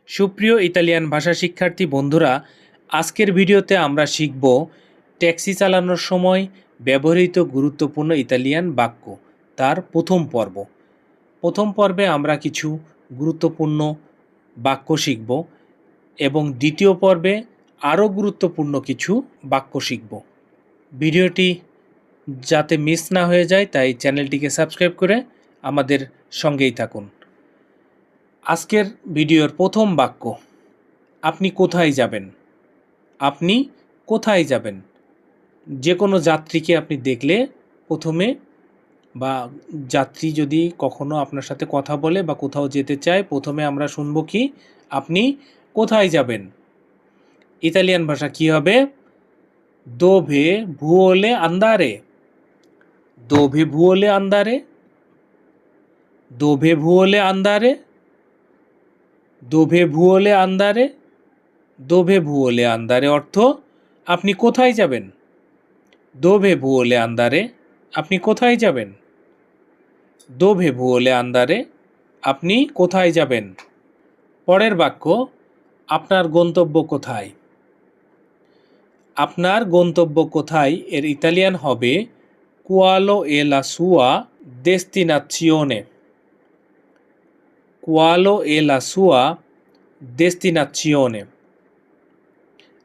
সুপ্রিয় ইতালিয়ান ভাষা শিক্ষার্থী বন্ধুরা, আজকের ভিডিওতে আমরা শিখব ট্যাক্সি চালানোর সময় ব্যবহৃত গুরুত্বপূর্ণ ইতালিয়ান বাক্য তার প্রথম পর্ব। প্রথম পর্বে আমরা কিছু গুরুত্বপূর্ণ বাক্য শিখব এবং দ্বিতীয় পর্বে আরও গুরুত্বপূর্ণ কিছু বাক্য শিখব। ভিডিওটি যাতে মিস না হয়ে যায় তাই চ্যানেলটিকে সাবস্ক্রাইব করে আমাদের সঙ্গেই থাকুন। আজকের ভিডিওর প্রথম বাক্য, আপনি কোথায় যাবেন? আপনি কোথায় যাবেন? যে কোনো যাত্রীকে আপনি দেখলে প্রথমে বা যাত্রী যদি কখনো আপনার সাথে কথা বলে বা কোথাও যেতে চায়, প্রথমে আমরা শুনবো কি, আপনি কোথায় যাবেন? ইতালিয়ান ভাষা কি হবে? দোভে ভুয়োলে আন্দারে। দোভে ভুয়োলে আন্দারে। দোভে ভুয়োলে আন্দারে। দোভে ভুয়োলে আন্দারে। দোভে ভুয়োলে আন্দারে অর্থ আপনি কোথায় যাবেন? দোভে ভুয়োলে আন্দারে আপনি কোথায় যাবেন? দোভে ভুয়োলে আন্দারে আপনি কোথায় যাবেন? পরের বাক্য, আপনার গন্তব্য কোথায়? আপনার গন্তব্য কোথায় এর ইতালিয়ান হবে কোয়ালো এ লা সুয়া ডেস্টিনাচিওনে। কোয়ালো এ লা সুয়া ডেস্টিনাচিওনে।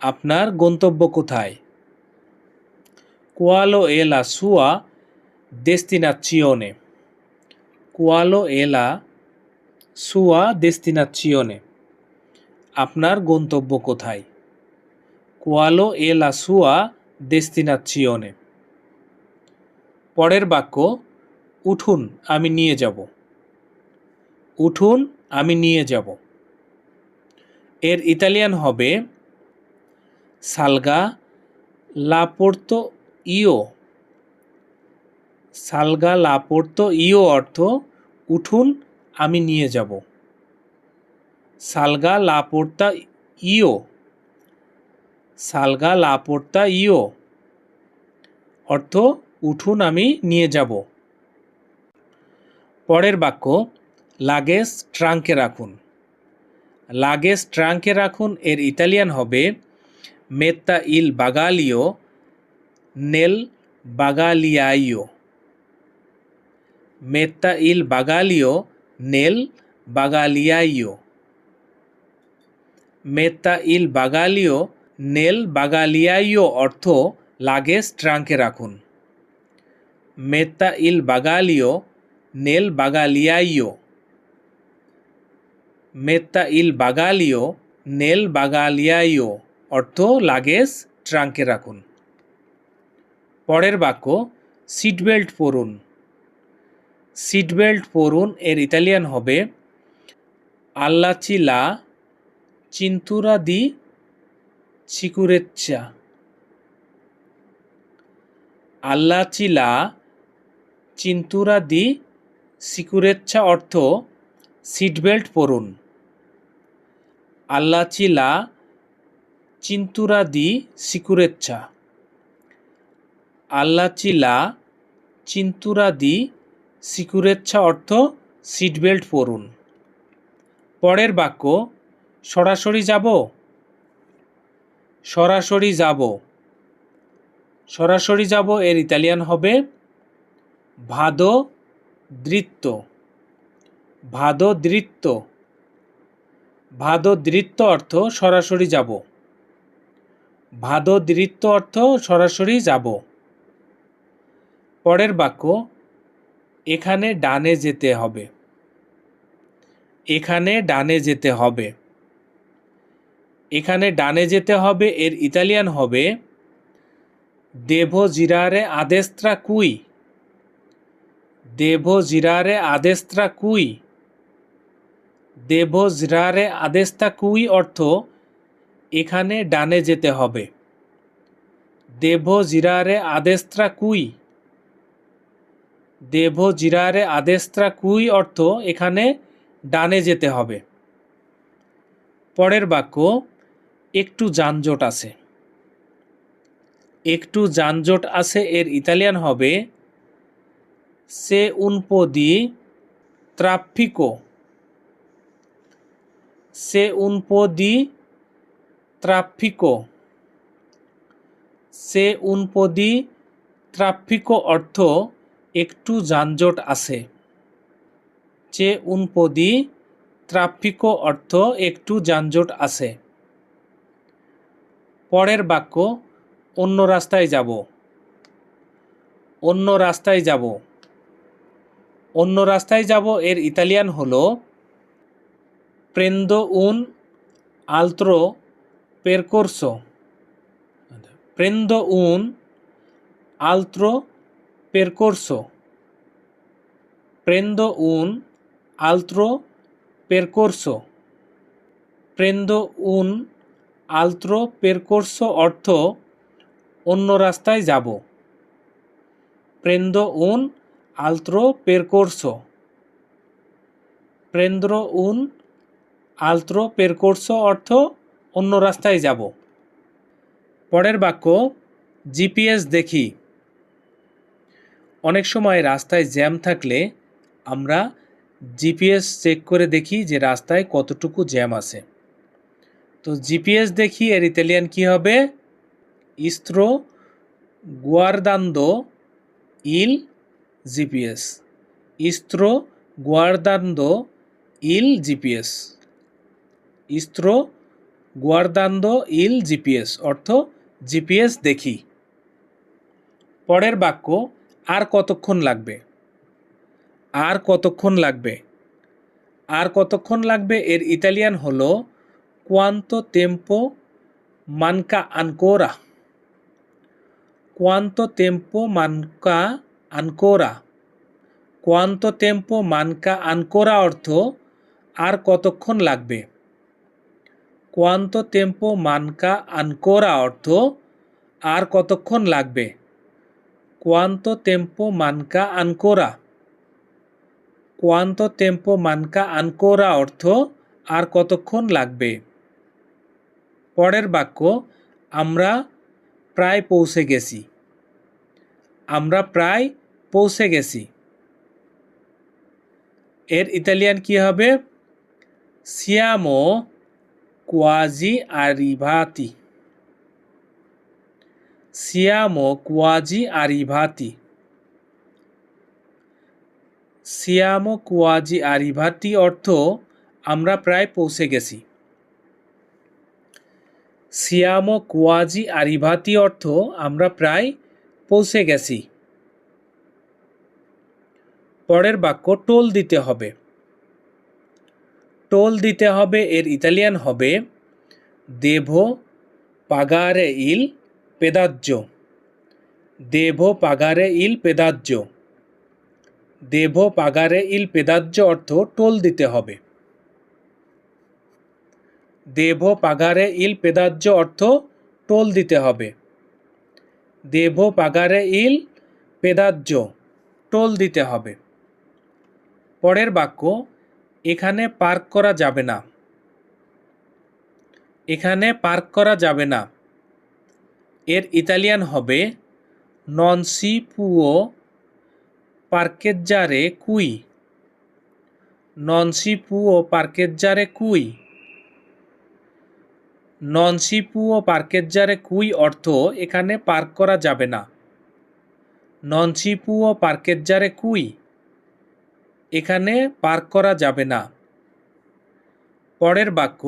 আপনার গন্তব্য কোথায়? কোয়ালো এ লা সুয়া ডেস্টিনাচিওনে। কোয়ালো এ লা সুয়া ডেস্টিনাচিওনে। আপনার গন্তব্য কোথায়? কোয়ালো এ লা সুয়া ডেস্টিনাচিওনে। পরের বাক্য, উঠুন আমি নিয়ে যাব। উঠুন আমি নিয়ে যাব। এর ইতালিয়ান হবে সালগা লা পোর্তো ইও। সালগা লা পোর্তো ইও অর্থ উঠুন আমি নিয়ে যাব। সালগা লা পোর্তা ইও। সালগা লা পোর্তা ইও অর্থ উঠুন আমি নিয়ে যাব। পরের বাক্য, লাগেজ ট্রাঙ্কে রাখুন। লাগেজ ট্রাঙ্কে রাখুন এর ইতালিয়ান হবে মেত্তা ইল বাগালিও নেল বাগালিয়াইও। মেত্তা ইল বাগালিও নেল বাগালিয়াইও। মেত্তা ইল বাগালিও নেল বাগালিয়াইও অর্থ লাগেজ ট্রাঙ্কে রাখুন। মেত্তা ইল বাগালিও নেল বাগালিয়াইও। মেত্তা ইল বাগালিও নেল বাগালিয়াইও অর্থ লাগেজ ট্রাঙ্কে রাখুন। পরের বাক্য, সিট বেল্ট পরুন। সিট বেল্ট পরুন এর ইতালিয়ান হবে আল্লাচি লা চিন্তুরা দি সিকুরেচ্চা। আল্লাচি লা চিন্তুরা দি সিকুরেচ্চা অর্থ সিট বেল্ট পরুন। আল্লাচি লা চিন্তুরা দি সিকুরেচ্চা। আল্লাচি লা চিন্তুরা দি সিকুরেচ্ছা অর্থ সিট বেল্ট পরুন। পরের বাক্য, সরাসরি যাব। সরাসরি যাব। সরাসরি যাব এর ইতালিয়ান হবে ভাদো দৃত্ত। ভাদো দৃত্ত। ভাদো দৃত্ত অর্থ সরাসরি যাব। ভাদো দৃত্ত অর্থ সরাসরি যাব। পরের বাক্য, এখানে ডানে যেতে হবে। এখানে ডানে যেতে হবে। এখানে ডানে যেতে হবে এর ইতালিয়ান হবে দেভো জিরারে আদেস্ত্রা কুই। দেভো জিরারে আদেস্ত্রা কুই। দেভো জিরারে আদেস্তা কুই অর্থ এখানে ডানে যেতে হবে। দেভো জিরারে আদেস্ত্রা কুই। দেভো জিরারে আদেস্ত্রা কুই অর্থ এখানে ডানে যেতে হবে। পরের বাক্য, একটু যানজট আছে। একটু যানজট আছে এর ইতালিয়ান হবে সে উন পো দি ট্রাফিকো। সে উন পো দি ট্রাফিকো। সে উন পো দি ট্রাফিকো অর্থ একটু যানজট আছে। চে উন পো দি ট্রাফিকো অর্থ একটু যানজট আছে। পরের বাক্য অন্য রাস্তায় যাব। অন্য রাস্তায় যাব। অন্য রাস্তায় যাব এর ইতালিয়ান হলো প্রেন্দো উন আলত্রো পেরকোর্সো। প্রেন্দো উন আলত্রো পেরকোর্সো। প্রেন্দো উন আলত্রো পেরকোর্সো। প্রেন্দো উন আলত্রো পেরকোর্সো অর্থ অন্য রাস্তায় যাব। প্রেন্দো উন আলত্রো পেরকোর্সো। প্রেন্দ্রো উন আলত্রো পেরকোর্সো অর্থ অন্য রাস্তায় যাব। পরের বাক্য জিপিএস দেখি। অনেক সময় রাস্তায় জ্যাম থাকলে আমরা জিপিএস চেক করে দেখি যে রাস্তায় কতটুকু জ্যাম আছে। তো জিপিএস দেখি এর ইতালিয়ান কি হবে? ইস্ত্রো গুয়ারদান্দো ইল জিপিএস। ইস্ত্রো গুয়ারদান্দো ইল জিপিএস। ইস্ত্রো গুয়ারদান্দো ইল জিপিএস অর্থ জিপিএস দেখি। পরের বাক্য আর কতক্ষণ লাগবে। আর কতক্ষণ লাগবে। আর কতক্ষণ লাগবে এর ইতালিয়ান হলো কোয়ান্তো তেম্পো মানকা আনকোরা। কোয়ান্তো তেম্পো মানকা আনকোরা। কোয়ান্তো তেম্পো মানকা আনকোরা অর্থ আর কতক্ষণ লাগবে। কোয়ান্তো তেম্পো মানকা আনকোরা অর্থ আর কতক্ষণ লাগবে। কোয়ান্তো তেম্পো মানকা আনকোরা। কোয়ান্তো তেম্পো মানকা আনকোরা অর্থ আর কতক্ষণ লাগবে। পরের বাক্য আমরা প্রায় পৌঁছে গেছি। আমরা প্রায় পৌঁছে গেছি। এর ইতালিয়ান কি হবে? সিয়ামো কোয়াজি আরিভাতি। সিয়ামো কোয়াজি আরিভাতি। সিয়ামো কোয়াজি আরিভাতি অর্থ আমরা প্রায় পৌঁছে গেছি। সিয়ামো কোয়াজি আরিভাতি অর্থ আমরা প্রায় পৌঁছে গেছি। পরের বাক্য টোল দিতে হবে। টোল দিতে হবে এর ইতালিয়ান হবে দেভো পাগারে ইল পেদাজ্জো। দেভো পাগারে ইল পেদাজ্জো। দেভো পাগারে ইল পেদাজ্জো অর্থ টোল দিতে হবে। দেভো পাগারে ইল পেদাজ্জো অর্থ টোল দিতে হবে। দেভো পাগারে ইল পেদাজ্জো টোল দিতে হবে। পরের বাক্য এখানে পার্ক করা যাবে না। এখানে পার্ক করা যাবে না এর ইতালিয়ান হবে নন সি পুও পার্কেজ্জারে কুই। নন সি পুও পার্কেজ্জারে কুই। নন সি পুও পার্কেজ্জারে কুই অর্থ এখানে পার্ক করা যাবে না। নন সি পুও পার্কেজ্জারে কুই এখানে পার্ক করা যাবে না। পরের বাক্য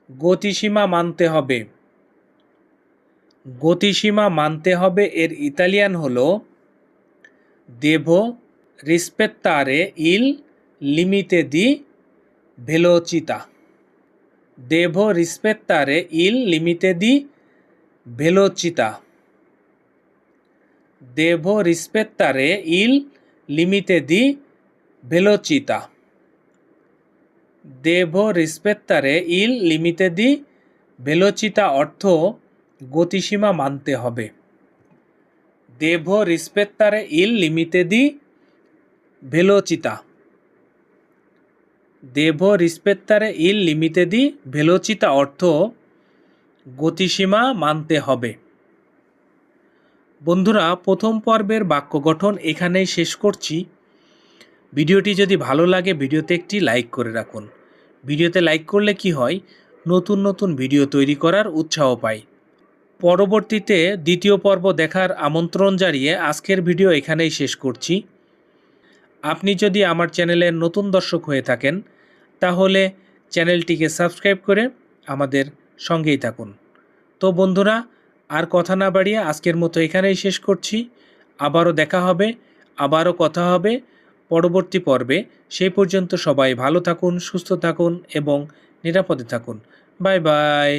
গতিসীমা মানতে হবে। গতিসীমা মানতে হবে এর ইতালিয়ান হলো দেভো রিসপেত্তারে ইল লিমিতে দি ভেলোচিতা। দেভো রিসপেত্তারে ইল লিমিতে দি ভেলোচিতা। দেভো রিসপেত্তারে ইল লিমিতে দি ভেলোচিতা। দেভো রিসপেত্তারে ইল লিমিতে দি ভেলোচিতা অর্থ গতিসীমা মানতে হবে। দেভো রিসপেত্তারে ইল লিমিতে দি ভেলোচিতা। দেভো রিসপেত্তারে ইল লিমিতে দি ভেলোচিতা অর্থ গতিসীমা মানতে হবে। বন্ধুরা, প্রথম পর্বের বাক্য গঠন এখানেই শেষ করছি। ভিডিওটি যদি ভালো লাগে ভিডিওতে একটি লাইক করে রাখুন। ভিডিওতে লাইক করলে কি হয়, নতুন নতুন ভিডিও তৈরি করার উৎসাহ পাই। পরবর্তীতে দ্বিতীয় পর্ব দেখার আমন্ত্রণ জানিয়ে আজকের ভিডিও এখানেই শেষ করছি। আপনি যদি আমার চ্যানেলের নতুন দর্শক হয়ে থাকেন তাহলে চ্যানেলটিকে সাবস্ক্রাইব করে আমাদের সঙ্গেই থাকুন। তো বন্ধুরা, আর কথা না বাড়িয়ে আজকের মতো এখানেই শেষ করছি। আবারও দেখা হবে, আবারও কথা হবে পরবর্তী পর্বে। সেই পর্যন্ত সবাই ভালো থাকুন, সুস্থ থাকুন এবং নিরাপদে থাকুন। Bye bye.